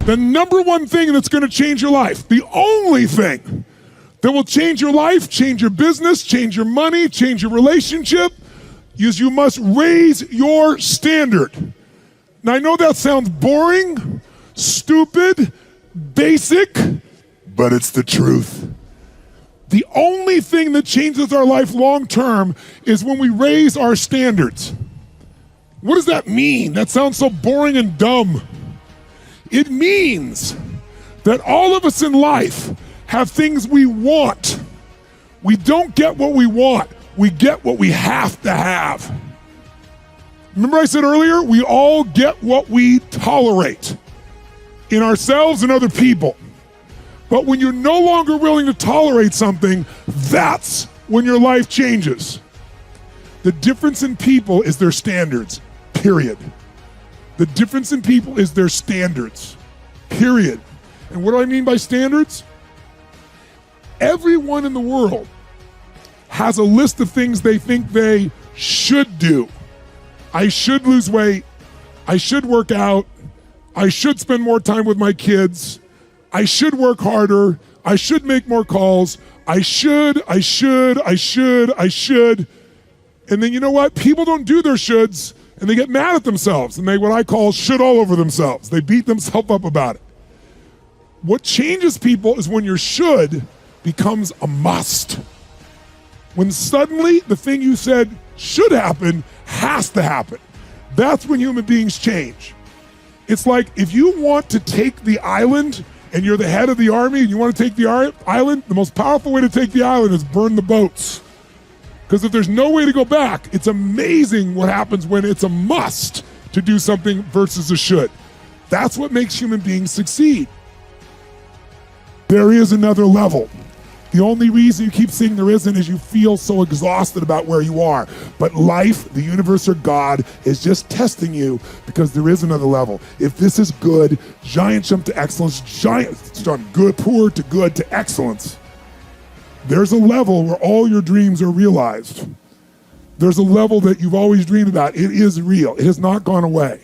The number one thing that's going to change your life, the only thing that will change your life, change your business, change your money, change your relationship, is you must raise your standard. Now, I know that sounds boring, stupid, basic, but it's the truth. The only thing that changes our life long term is when we raise our standards. What does that mean? That sounds so boring and dumb. It means that all of us in life have things we want. We don't get what we want. We get what we have to have. Remember I said earlier, we all get what we tolerate in ourselves and other people. But when you're no longer willing to tolerate something, that's when your life changes. The difference in people is their standards, period. The difference in people is their standards, period. And what do I mean by standards? Everyone in the world has a list of things they think they should do. I should lose weight. I should work out. I should spend more time with my kids. I should work harder. I should make more calls. I should. And then you know what? People don't do their shoulds and they get mad at themselves and they what I call should all over themselves. They beat themselves up about it. What changes people is when your should becomes a must. When suddenly the thing you said should happen has to happen. That's when human beings change. It's like if you want to take the island and you're the head of the army and you want to take the island, the most powerful way to take the island is burn the boats. Because if there's no way to go back, it's amazing what happens when it's a must to do something versus a should. That's what makes human beings succeed. There is another level. The only reason you keep saying there isn't is you feel so exhausted about where you are. But life, the universe, or God is just testing you because there is another level. If this is good, giant jump to excellence, giant from good, poor to good to excellence. There's a level where all your dreams are realized. There's a level that you've always dreamed about. It is real. It has not gone away.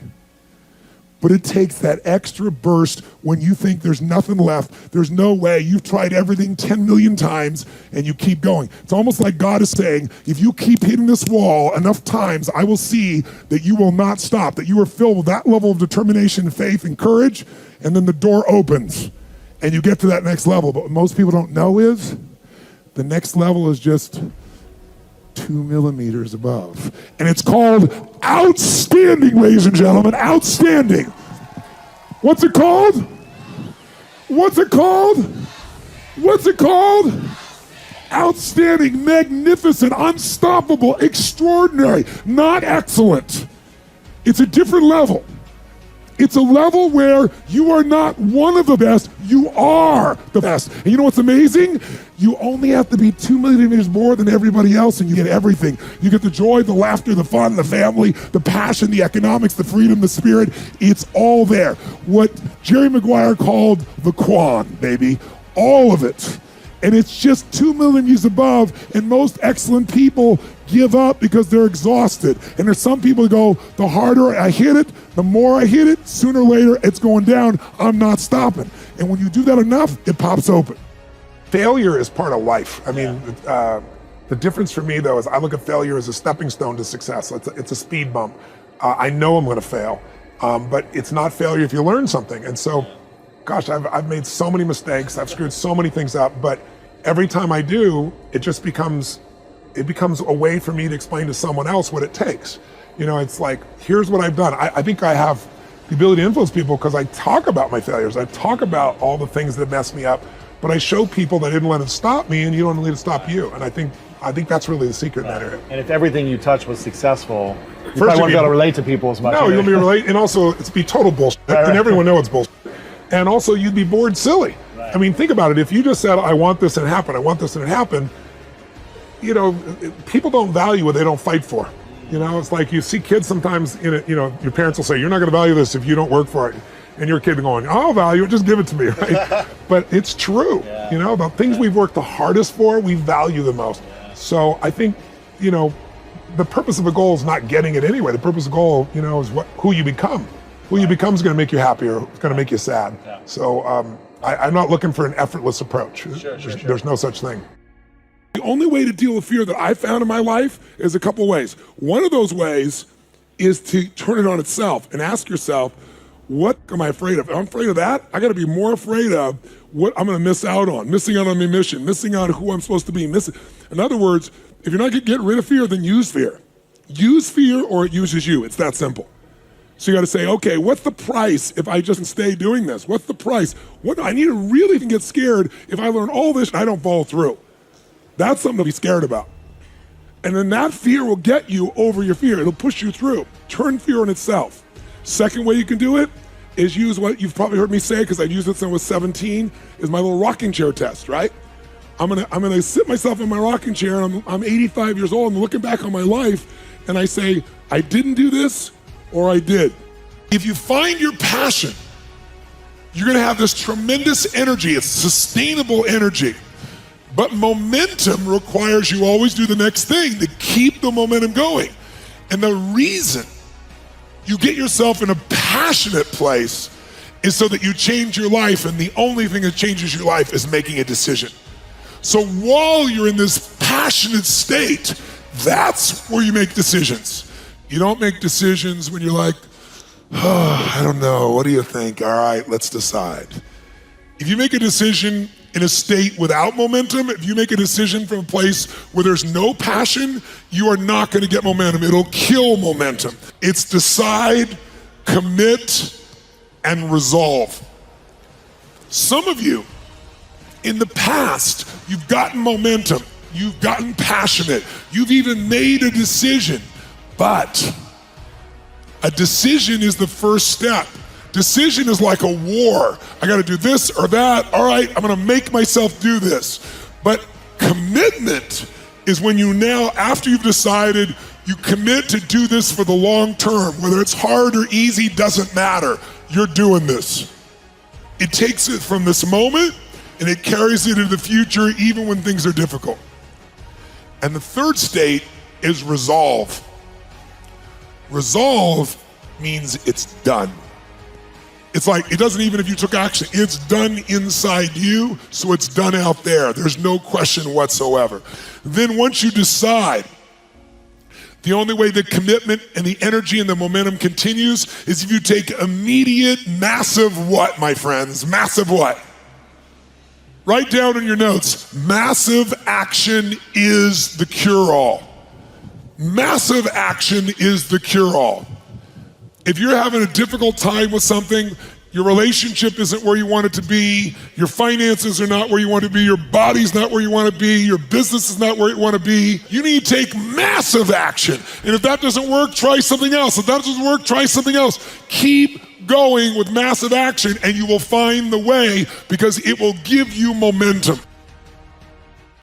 But it takes that extra burst when you think there's nothing left, there's no way, you've tried everything 10 million times and you keep going. It's almost like God is saying, if you keep hitting this wall enough times, I will see that you will not stop, that you are filled with that level of determination, faith, and courage, and then the door opens and you get to that next level. But what most people don't know is the next level is just 2 millimeters above. And it's called outstanding, ladies and gentlemen, outstanding. What's it called? What's it called? What's it called? Outstanding, magnificent, unstoppable, extraordinary, not excellent. It's a different level. It's a level where you are not one of the best, you are the best. And you know what's amazing? You only have to be 2 millimeters more than everybody else and you get everything. You get the joy, the laughter, the fun, the family, the passion, the economics, the freedom, the spirit. It's all there. What Jerry Maguire called the Quan, baby. All of it. And it's just 2 millimeters above, and most excellent people give up because they're exhausted. And there's some people who go, the harder I hit it, the more I hit it, sooner or later it's going down, I'm not stopping. And when you do that enough, it pops open. Failure is part of life. I mean, the difference for me though is I look at failure as a stepping stone to success. It's a speed bump. I know I'm gonna fail, but it's not failure if you learn something. And so, gosh, I've made so many mistakes, I've screwed so many things up, but every time I do, it just becomes a way for me to explain to someone else what it takes. You know, it's like, here's what I've done. I think I have the ability to influence people because I talk about my failures. I talk about all the things that messed me up, but I show people that I didn't let it stop me and you don't let it stop you. And I think that's really the secret in that area. And if everything you touch was successful, you probably won't be able to relate to people as much. No, you'll be relate, and also it's be total bullshit. Right. And everyone knows it's bullshit. And also you'd be bored silly. Right. I mean, think about it. If you just said, I want this and happen, I want this and it happened, you know, people don't value what they don't fight for. You know, it's like you see kids sometimes in it, you know, your parents will say, you're not going to value this if you don't work for it. And your kid going, I'll value it, just give it to me, right? But it's true. Yeah. You know, the things we've worked the hardest for, we value the most. Yeah. So I think, you know, the purpose of a goal is not getting it anyway. The purpose of a goal, you know, is who you become. Who you become is going to make you happy or it's going to make you sad. Yeah. So I'm not looking for an effortless approach. Sure. There's no such thing. The only way to deal with fear that I've found in my life is a couple ways. One of those ways is to turn it on itself and ask yourself, what am I afraid of? If I'm afraid of that, I got to be more afraid of what I'm going to miss out on my mission, missing out on who I'm supposed to be. In other words, if you're not going to get rid of fear, then use fear. Use fear or it uses you. It's that simple. So you got to say, okay, what's the price if I just stay doing this? What's the price? What I need to really even get scared if I learn all this and I don't follow through. That's something to be scared about. And then that fear will get you over your fear. It'll push you through. Turn fear on itself. Second way you can do it is use what you've probably heard me say, because I've used it since I was 17, is my little rocking chair test, right? I'm gonna sit myself in my rocking chair, and I'm 85 years old, and looking back on my life, and I say, I didn't do this, or I did. If you find your passion, you're gonna have this tremendous energy. It's sustainable energy. But momentum requires you always do the next thing to keep the momentum going. And the reason you get yourself in a passionate place is so that you change your life, and the only thing that changes your life is making a decision. So while you're in this passionate state, that's where you make decisions. You don't make decisions when you're like, oh, I don't know, what do you think? All right, let's decide. If you make a decision in a state without momentum, if you make a decision from a place where there's no passion, you are not going to get momentum. It'll kill momentum. It's decide, commit, and resolve. Some of you, in the past, you've gotten momentum, you've gotten passionate, you've even made a decision, but a decision is the first step. Decision is like a war. I got to do this or that. All right, I'm going to make myself do this. But commitment is when you now, after you've decided, you commit to do this for the long term. Whether it's hard or easy, doesn't matter. You're doing this. It takes it from this moment and it carries it into the future even when things are difficult. And the third state is resolve. Resolve means it's done. It's like, it doesn't even if you took action, it's done inside you, so it's done out there. There's no question whatsoever. Then once you decide, the only way the commitment and the energy and the momentum continues is if you take immediate, massive what, my friends? Massive what? Write down in your notes, massive action is the cure-all. Massive action is the cure-all. If you're having a difficult time with something, your relationship isn't where you want it to be, your finances are not where you want to be, your body's not where you want to be, your business is not where you want to be, you need to take massive action. And if that doesn't work, try something else. If that doesn't work, try something else. Keep going with massive action and you will find the way, because it will give you momentum.